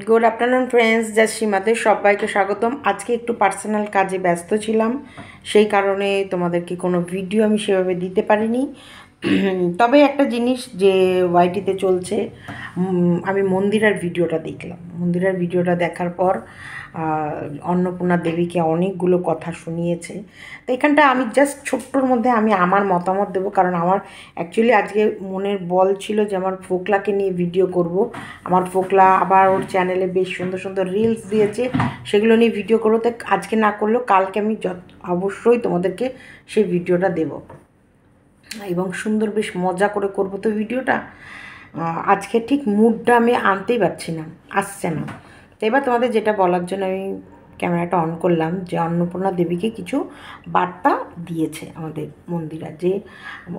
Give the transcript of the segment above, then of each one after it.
Good afternoon friends, just সীমাতে সবাইকে স্বাগতম। আজকে একটু পার্সোনাল কাজে ব্যস্ত ছিলাম, সেই কারণে তোমাদেরকে কোনো ভিডিও আমি সেভাবে দিতে পারিনি। তবে একটা জিনিস যে ওয়াইটিতে চলছে, আমি মন্দিরার ভিডিওটা দেখলাম। মন্দিরার ভিডিওটা দেখার পর অন্নপূর্ণা দেবীকে অনেকগুলো কথা শুনিয়েছে। তো এখানটা আমি জাস্ট ছোট্টর মধ্যে আমি আমার মতামত দেবো, কারণ আমার অ্যাকচুয়ালি আজকে মনের বল ছিল যে আমার ফোকলাকে নিয়ে ভিডিও করব। আমার ফোকলা আবার ওর চ্যানেলে বেশ সুন্দর সুন্দর রিলস দিয়েছে, সেগুলো নিয়ে ভিডিও করবো। তো আজকে না করলেও কালকে আমি অবশ্যই তোমাদেরকে সেই ভিডিওটা দেব, এবং সুন্দর বেশ মজা করে করবো তো ভিডিওটা। আজকে ঠিক মুডটা আমি আনতেই পারছি না, আসছে না। তো এবার তোমাদের যেটা বলার জন্য আমি ক্যামেরাটা অন করলাম, যে অন্নপূর্ণা দেবীকে কিছু বার্তা দিয়েছে আমাদের মন্দিরা, যে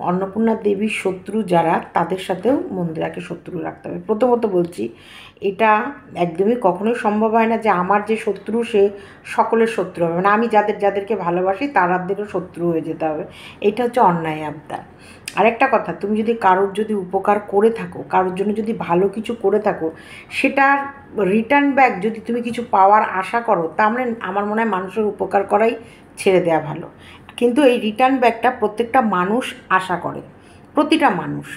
অন্নপূর্ণা দেবীর শত্রু যারা, তাদের সাথেও মন্দিরাকে শত্রু রাখতে হবে। প্রথমত বলছি, এটা একদমই কখনোই সম্ভব হয় না যে আমার যে শত্রু সে সকলের শত্রু হবে, মানে আমি যাদেরকে ভালোবাসি তাদেরও শত্রু হয়ে যেতে হবে। এটা হচ্ছে অন্যায় আবদার। আরেকটা কথা, তুমি যদি কারোর যদি উপকার করে থাকো, কারোর জন্য যদি ভালো কিছু করে থাকো, সেটার রিটার্ন ব্যাক যদি তুমি কিছু পাওয়ার আশা করো, তা আমার মনে হয় মানুষের উপকার করাই ছেড়ে দেওয়া ভালো। কিন্তু এই রিটার্ন ব্যাকটা প্রত্যেকটা মানুষ আশা করে, প্রতিটা মানুষ।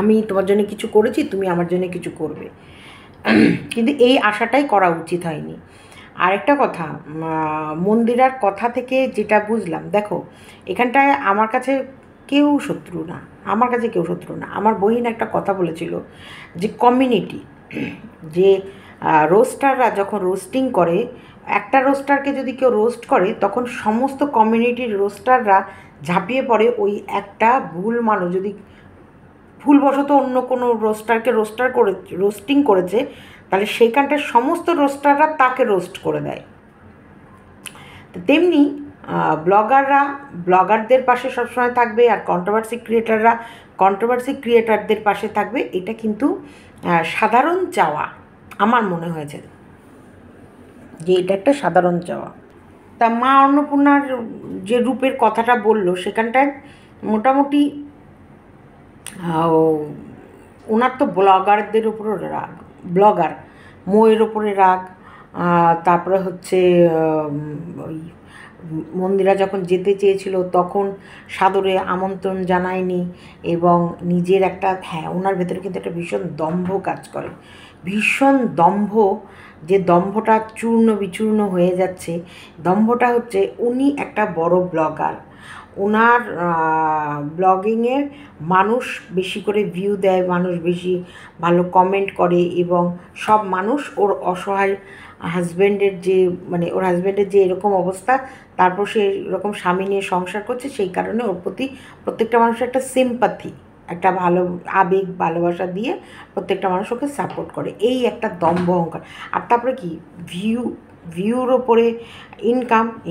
আমি তোমার জন্য কিছু করেছি, তুমি আমার জন্য কিছু করবে, কিন্তু এই আশাটাই করা উচিত হয়নি। আরেকটা কথা, মন্দিরার কথা থেকে যেটা বুঝলাম, দেখো এখানটায় আমার কাছে কেউ শত্রু না, আমার কাছে কেউ শত্রু না। আমার বহিন একটা কথা বলেছিল যে কমিউনিটি, যে রোস্টাররা যখন রোস্টিং করে, একটা রোস্টারকে যদি কেউ রোস্ট করে, তখন সমস্ত কমিউনিটির রোস্টাররা ঝাঁপিয়ে পড়ে ওই একটা ভুল মানুষ যদি ভুলবশত অন্য কোনো রোস্টারকে রোস্টিং করেছে, তাহলে সেইখানটার সমস্ত রোস্টাররা তাকে রোস্ট করে দেয়। তেমনি ব্লগারদের পাশে সবসময় থাকবে, আর কন্ট্রোভার্সি ক্রিয়েটারদের পাশে থাকবে। এটা কিন্তু সাধারণ চাওয়া, আমার মনে হয়েছে যে এটা একটা সাধারণ চাওয়া। তা মা অন্নপূর্ণার যে রূপের কথাটা বললো, সেখানটায় মোটামুটি ওনার তো ব্লগারদের উপরও রাগ, ব্লগার ময়ের ওপরে রাগ। তারপরে হচ্ছে ওই মন্দিরা যখন যেতে চেয়েছিল তখন সাদরে আমন্ত্রণ জানায়নি, এবং নিজের একটা, হ্যাঁ ওনার ভেতরে কিন্তু একটা ভীষণ দম্ভ কাজ করে, ভীষণ দম্ভ। যে দম্ভটা চূর্ণ বিচূর্ণ হয়ে যাচ্ছে, দম্ভটা হচ্ছে উনি একটা বড় ব্লগার, ওনার ব্লগিংয়ে মানুষ বেশি করে ভিউ দেয়, মানুষ বেশি ভালো কমেন্ট করে, এবং সব মানুষ ওর অসহায় হাজব্যান্ডের যে, মানে ওর হাজব্যান্ডের যে এরকম অবস্থা, তারপর সে এরকম স্বামী নিয়ে সংসার করছে, সেই কারণে ওর প্রতি প্রত্যেকটা মানুষের একটা সিম্পাথি, একটা ভালো আবেগ ভালোবাসা দিয়ে প্রত্যেকটা মানুষ ওকে সাপোর্ট করে। এই একটা দম্ভ অহংকার। আর তারপরে কি ভিউর ওপরে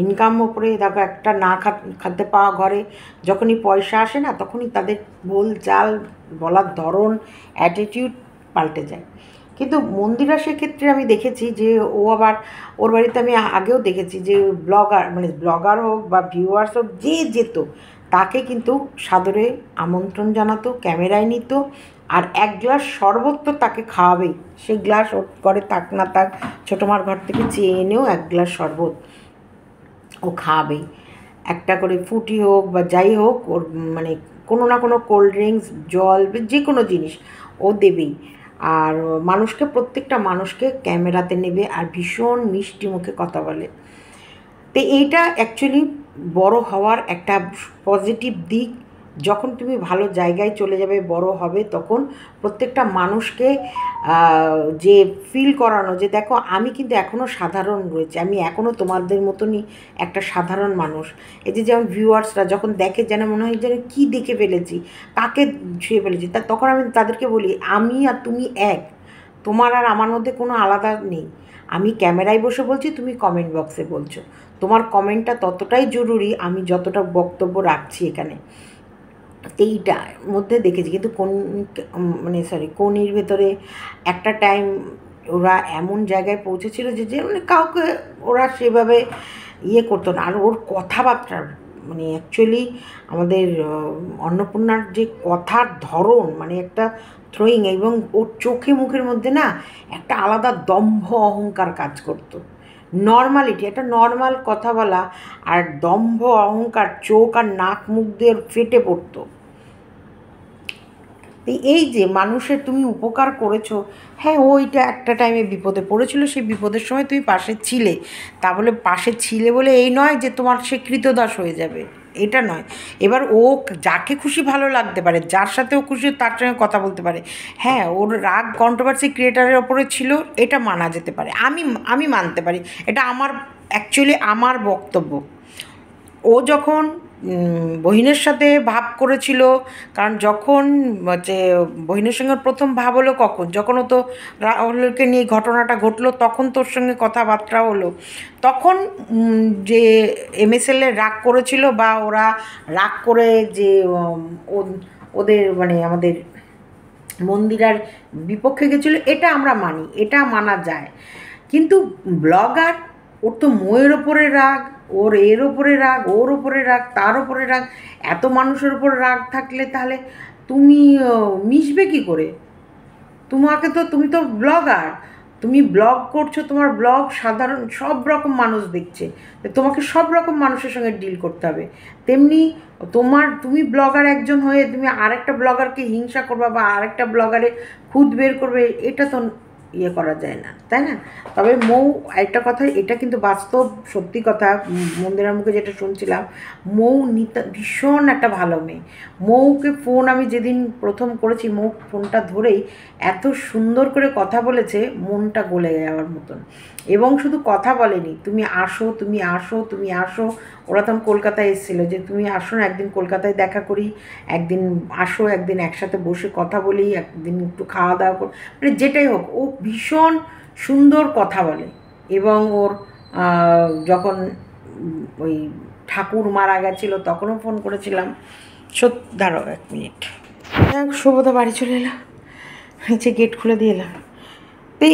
ইনকাম ওপরে, দেখো একটা না খাতে পাওয়া ঘরে যখনই পয়সা আসে না, তখনই তাদের চাল বলার ধরন, অ্যাটিটিউড পাল্টে যায়। কিন্তু মন্দিরা সেক্ষেত্রে আমি দেখেছি যে ও আবার, ওর বাড়িতে আমি আগেও দেখেছি যে ব্লগার হোক বা ভিউয়ার্স হোক, যে যেত তাকে কিন্তু সাদরে আমন্ত্রণ জানাতো, ক্যামেরায় নিত, আর এক গ্লাস শরবত তো তাকে খাওয়াবেই। সেই গ্লাস ওর ঘরে থাক না থাক, ছোটো মার ঘর থেকে চেয়ে এনেও এক গ্লাস শরবত ও খাওয়াবেই। একটা করে ফুটি হোক বা যাই হোক, ওর মানে কোনো না কোনো কোল্ড ড্রিঙ্কস, জল, যে কোনো জিনিস ও দেবেই। আর প্রত্যেকটা মানুষকে ক্যামেরাতে নেবে, আর ভীষণ মিষ্টি মুখে কথা বলে। তো এইটা অ্যাকচুয়ালি বড় হওয়ার একটা পজিটিভ দিক। যখন তুমি ভালো জায়গায় চলে যাবে, বড় হবে, তখন প্রত্যেকটা মানুষকে যে ফিল করানো, যে দেখো আমি কিন্তু এখনও সাধারণ রয়েছে, আমি এখনও তোমাদের মতনই একটা সাধারণ মানুষ। এই যে যেমন ভিউয়ার্সরা যখন দেখে, যেন মনে হয় যেন কী দেখে ফেলেছি, কাকে ছুঁয়ে ফেলেছি, তখন আমি তাদেরকে বলি, আমি আর তুমি এক, তোমার আর আমার মধ্যে কোনো আলাদা নেই। আমি ক্যামেরায় বসে বলছি, তুমি কমেন্ট বক্সে বলছো, তোমার কমেন্টটা ততটাই জরুরি আমি যতটা বক্তব্য রাখছি এখানে। এইটার মধ্যে দেখেছি। কিন্তু কোনির ভেতরে একটা টাইম ওরা এমন জায়গায় পৌঁছেছিল যে মানে কাউকে ওরা সেভাবে করতো না। আর ওর কথাবার্তা মানে অ্যাকচুয়ালি আমাদের অন্নপূর্ণার যে কথার ধরন, মানে একটা থ্রোয়িং, এবং ওর চোখে মুখের মধ্যে না একটা আলাদা দম্ভ অহংকার কাজ করতো। নর্মালিটি, একটা নর্মাল কথা বলা, আর দম্ভ অহংকার, চোখ আর নাক মুখ দিয়ে ফেটে পড়তো। এই যে মানুষের তুমি উপকার করেছো, হ্যাঁ ওইটা একটা টাইমে বিপদে পড়েছিল, সেই বিপদের সময় তুমি পাশে ছিলে, তা বলে পাশে ছিলে বলে এই নয় যে তোমার সে কৃতদাস হয়ে যাবে, এটা নয়। এবার ও যাকে খুশি ভালো লাগতে পারে, যার সাথে ও খুশি তার সঙ্গে কথা বলতে পারে। হ্যাঁ, ওর রাগ কন্ট্রোভার্সি ক্রিয়েটারের ওপরে ছিল, এটা মানা যেতে পারে, আমি মানতে পারি, এটা আমার অ্যাকচুয়ালি আমার বক্তব্য। ও যখন বহিনের সাথে ভাব করেছিল, কারণ যখন যে বহিনের সঙ্গে প্রথম ভাব হলো কখন, যখন ও তো রাহুলকে নিয়ে ঘটনাটা ঘটলো, তখন তোর সঙ্গে কথাবার্তা হলো, তখন যে এমএসএলের রাগ করেছিল, বা ওরা রাগ করে যে ওদের মানে আমাদের মন্দিরার বিপক্ষে গেছিলো, এটা আমরা মানি, এটা মানা যায়। কিন্তু ব্লগার, ওর তো ময়ের ওপরে রাগ, ওর এর ওপরে রাগ, ওর ওপরে রাগ, তার ওপরে রাগ, এত মানুষের ওপর রাগ থাকলে তাহলে তুমি মিশবে কী করে? তুমি তো ব্লগার, তুমি ব্লগ করছো, তোমার ব্লগ সাধারণ সব রকম মানুষ দেখছে, তোমাকে সব রকম মানুষের সঙ্গে ডিল করতে হবে। তেমনি তুমি ব্লগার একজন হয়ে তুমি আরেকটা ব্লগারকে হিংসা করবা বা আরেকটা ব্লগারে খুদ বের করবে, এটা তো ইয়ে করা যায় না, তাই না? তবে মৌ, একটা কথা, এটা কিন্তু বাস্তব সত্যি কথা, মন্দিরার মুখে যেটা শুনছিলাম, মৌ ভীষণ একটা ভালো মেয়ে। মৌকে ফোন আমি যেদিন প্রথম করেছি, মৌ ফোনটা ধরেই এত সুন্দর করে কথা বলেছে, মনটা গলে যাওয়ার মতন। এবং শুধু কথা বলেনি, তুমি আসো, তুমি আসো, তুমি আসো। ওরা তখন কলকাতায় এসেছিলো, যে তুমি আসো না, একদিন কলকাতায় দেখা করি, একদিন আসো, একদিন একসাথে বসে কথা বলি, একদিন একটু খাওয়া দাওয়া করি, মানে যেটাই হোক। ও ভীষণ সুন্দর কথা বলে। এবং ওর যখন ওই ঠাকুর মারা গেছিলো, তখনও ফোন করেছিলাম। দাঁড়াও 1 মিনিট। শুভদা বাড়ি চলে এলাম, নিচে গেট খুলে দিয়ে এলাম। তো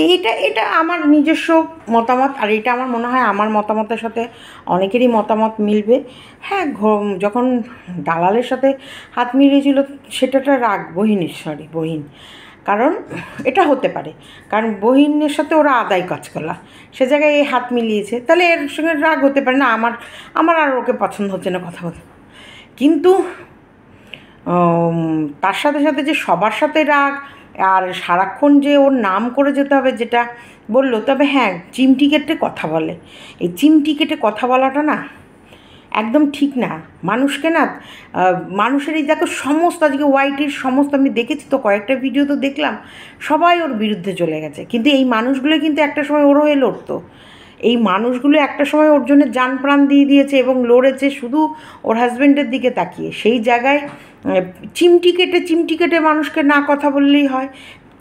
এটা আমার নিজস্ব মতামত, আর এটা আমার মনে হয় আমার মতামতের সাথে অনেকেরই মতামত মিলবে। হ্যাঁ, যখন দালালের সাথে হাত মিলিয়েছিল, সেটা রাগ বহিন, কারণ এটা হতে পারে, কারণ বহিনের সাথে ওরা আদায় কাজ করলা, সে জায়গায় এই হাত মিলিয়েছে, তাহলে এর সঙ্গে রাগ হতে পারে না। আমার আর ওকে পছন্দ হচ্ছে না কথা বলতে। কিন্তু তার সাথে সাথে যে সবার সাথে রাগ, আর সারাক্ষণ যে ওর নাম করে যেতে হবে, যেটা বললো, তবে হ্যাঁ চিমটি কেটে কথা বলে, এই চিমটি কেটে কথা বলাটা না একদম ঠিক না। মানুষকে না, মানুষের এই দেখো সমস্ত, আজকে ওয়াইটির সমস্ত, আমি দেখেছি তো কয়েকটা ভিডিও তো দেখলাম, সবাই ওর বিরুদ্ধে চলে গেছে। কিন্তু এই মানুষগুলো কিন্তু একটা সময় ওর হয়ে লড়তো, এই মানুষগুলো একটা সময় ওর জন্য জান প্রাণ দিয়ে দিয়েছে এবং লড়েছে শুধু ওর হাজব্যান্ডের দিকে তাকিয়ে। সেই জায়গায় চিমটি কেটে মানুষকে না কথা বললেই হয়,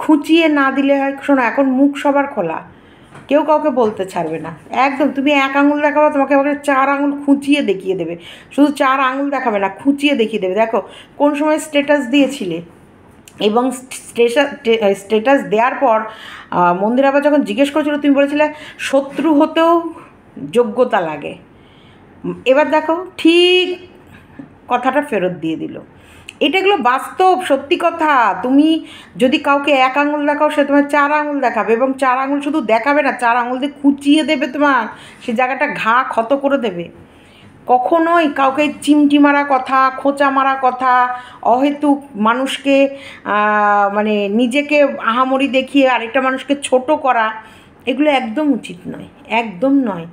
খুঁচিয়ে না দিলে হয়। শোনো, এখন মুখ সবার খোলা, কেউ কাউকে বলতে ছাড়বে না একদম। তুমি 1 আঙুল দেখাবো, তোমাকে 4 আঙুল খুঁচিয়ে দেখিয়ে দেবে। শুধু 4 আঙুল দেখাবে না, খুঁচিয়ে দেখিয়ে দেবে। দেখো কোন সময় স্ট্যাটাস দিয়েছিলে, এবং স্ট্যাটাস দেওয়ার পর মন্দির আবার যখন জিজ্ঞেস করেছিল, তুমি বলেছিলে শত্রু হতেও যোগ্যতা লাগে। এবার দেখো ঠিক কথাটা ফেরত দিয়ে দিল। এটাগুলো বাস্তব সত্যি কথা। তুমি যদি কাউকে 1 আঙুল দেখাও, সে তোমার 4 আঙুল দেখাবে, এবং 4 আঙুল শুধু দেখাবে না, 4 আঙুল দিয়ে খুঁচিয়ে দেবে, তোমার সে জায়গাটা ঘা ক্ষত করে দেবে। কখনোই কাউকে চিমটি মারা কথা, খোঁচা মারা কথা, অহেতুক মানুষকে মানে নিজেকে আহামরি দেখিয়ে আরেকটা মানুষকে ছোট করা, এগুলো একদম উচিত নয়, একদম নয়।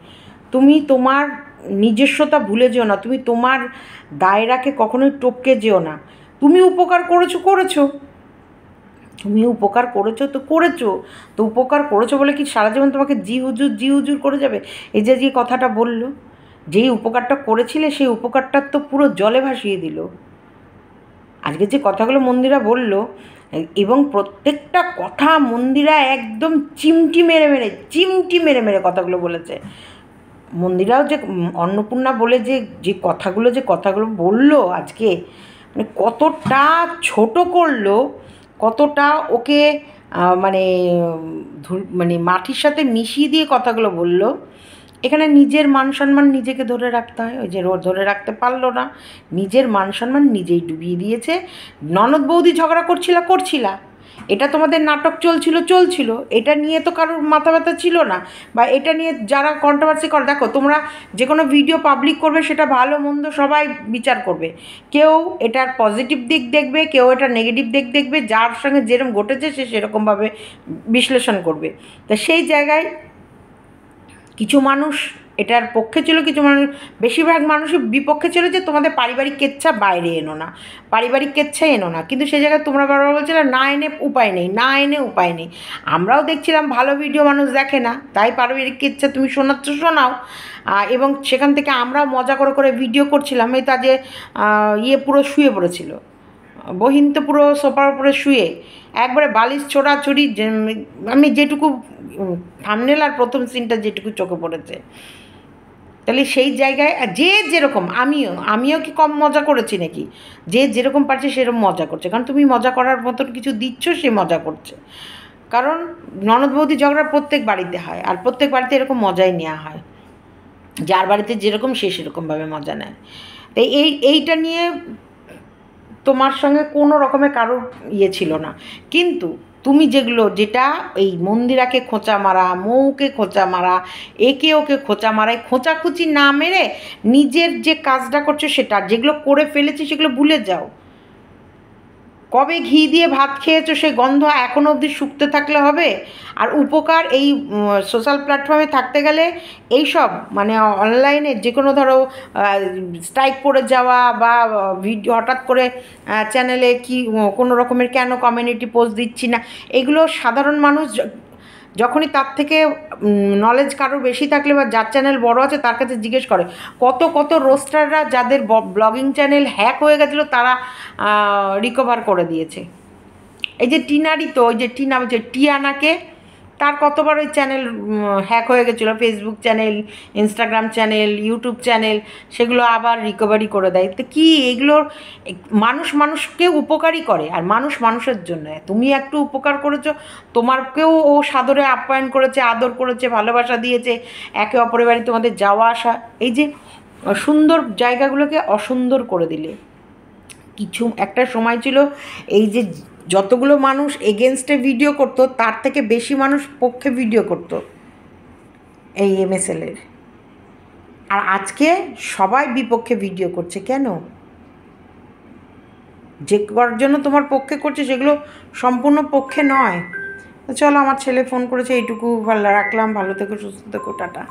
তুমি তোমার নিজস্বতা ভুলে যেও না, তুমি তোমার দায়রাকে কখনোই টপকে যেও না। তুমি উপকার করেছো, তুমি উপকার করেছো তো উপকার করেছো বলে কি সারা জীবন তোমাকে জি হুজুর করে যাবে? এই যে কথাটা বললো, যেই উপকারটা করেছিলে সেই উপকারটা তো পুরো জলে ভাসিয়ে দিল। আজকে যে কথাগুলো মন্দিরা বলল, এবং প্রত্যেকটা কথা মন্দিরা একদম চিমটি মেরে মেরে কথাগুলো বলেছে। মন্দিরাও যে অন্নপূর্ণা বলে যে কথাগুলো বললো আজকে, মানে কতটা ছোট করলো, কতটা ওকে মানে মাটির সাথে মিশিয়ে দিয়ে কথাগুলো বললো, এখানে নিজের মান সম্মান নিজেকে ধরে রাখতে হয়। ওই যে ধরে রাখতে পারলো না, নিজের মান সম্মান নিজেই ডুবিয়ে দিয়েছে। ননদ বৌদি ঝগড়া করছিলা, এটা তোমাদের নাটক চলছিল, এটা নিয়ে তো কারোর মাথা ব্যথা ছিল না, বা এটা নিয়ে যারা কন্ট্রোভার্সি করে, দেখো তোমরা যে কোনো ভিডিও পাবলিক করবে সেটা ভালো মন্দ সবাই বিচার করবে, কেউ এটার পজিটিভ দিক দেখবে, কেউ এটার নেগেটিভ দিক দেখবে, যার সঙ্গে যেরকম ঘটেছে সে সেরকমভাবে বিশ্লেষণ করবে। তা সেই জায়গায় কিছু মানুষ এটার পক্ষে ছিল, কিছু মানুষ, বেশিরভাগ মানুষই বিপক্ষে ছিল, যে তোমাদের পারিবারিক কেচ্ছা বাইরে এনো না, পারিবারিক কেচ্ছা এনো না। কিন্তু সেই জায়গায় তোমরা বারবার বলছিলে না এনে উপায় নেই, না এনে উপায় নেই। আমরাও দেখছিলাম ভালো ভিডিও মানুষ দেখে না, তাই পারিবারিক কেচ্ছা তুমি শোনাও, এবং সেখান থেকে আমরাও মজা করে ভিডিও করছিলাম। এই তা যে পুরো শুয়ে পড়েছিল, বহিন তো পুরো সোফার উপরে শুয়ে একবারে বালিশ ছোড়াছুড়ি, আমি যেটুকু থাম্বনেল আর প্রথম সিনটা যেটুকু চোখে পড়েছে। তাহলে সেই জায়গায় যে যেরকম, আমিও কি কম মজা করেছি নাকি? যে যেরকম পারছে সেরকম মজা করছে, কারণ তুমি মজা করার মতন কিছু দিচ্ছ, সে মজা করছে। কারণ ননদ বৌদি ঝগড়া প্রত্যেক বাড়িতে হয়, আর প্রত্যেক বাড়িতে এরকম মজাই নেওয়া হয়, যার বাড়িতে যেরকম সে সেরকমভাবে মজা নেয়। তাই এইটা নিয়ে তোমার সঙ্গে কোনো রকমের কারোর ছিল না। কিন্তু তুমি যেটা এই মন্দিরাকে খোঁচা মারা, মৌকে খোঁচা মারা, একে ওকে খোঁচা মারা, খোঁচাখুচি না মেরে নিজের যে কাজটা করছো সেটা, যেগুলো করে ফেলেছি সেগুলো ভুলে যাও। কবে ঘি দিয়ে ভাত খেয়েছো সে গন্ধ এখনও অবধি শুকতে থাকলে হবে? আর উপকার এই সোশ্যাল প্ল্যাটফর্মে থাকতে গেলে এইসব মানে অনলাইনে যে কোনো ধরো স্ট্রাইক পড়ে যাওয়া, বা ভিডিও হঠাৎ করে চ্যানেলে কি কোনো রকমের কেন কমিউনিটি পোস্ট দিচ্ছি না, এগুলো সাধারণ মানুষ যখনই তার থেকে নলেজ কারোর বেশি থাকলে, বা যার চ্যানেল বড় আছে তার কাছে জিজ্ঞেস করে, কত রোস্টাররা যাদের ব্লগিং চ্যানেল হ্যাক হয়ে গেছিলো তারা রিকভার করে দিয়েছে। এই যে টিনারই তো, ওই যে টিনা হচ্ছে টিয়ানাকে, তার কতবার ওই চ্যানেল হ্যাক হয়ে গেছিলো, Facebook channel, Instagram channel, YouTube channel, সেগুলো আবার রিকভারি করে দেয়। তো কি এগুলোর মানুষকে উপকারই করে, আর মানুষ মানুষের জন্য। তুমি একটু উপকার করেছো, তোমারকেও ও সাদরে আপ্যায়ন করেছে, আদর করেছে, ভালোবাসা দিয়েছে, একে অপরের বাড়ি তোমাদের যাওয়া আসা, এই যে সুন্দর জায়গাগুলোকে অসুন্দর করে দিলে। কিছু একটা সময় ছিল এই যে যতগুলো মানুষ এগেনস্টে ভিডিও করতো তার থেকে বেশি মানুষ পক্ষে ভিডিও করতো এই MSL-এর, আর আজকে সবাই বিপক্ষে ভিডিও করছে। কেন? যে করার জন্য তোমার পক্ষে করছে সেগুলো সম্পূর্ণ পক্ষে নয়। তো চলো, আমার ছেলে ফোন করেছে, এইটুকু ভালো রাখলাম। ভালো থেকো, সুস্থ থেকো, টাটা।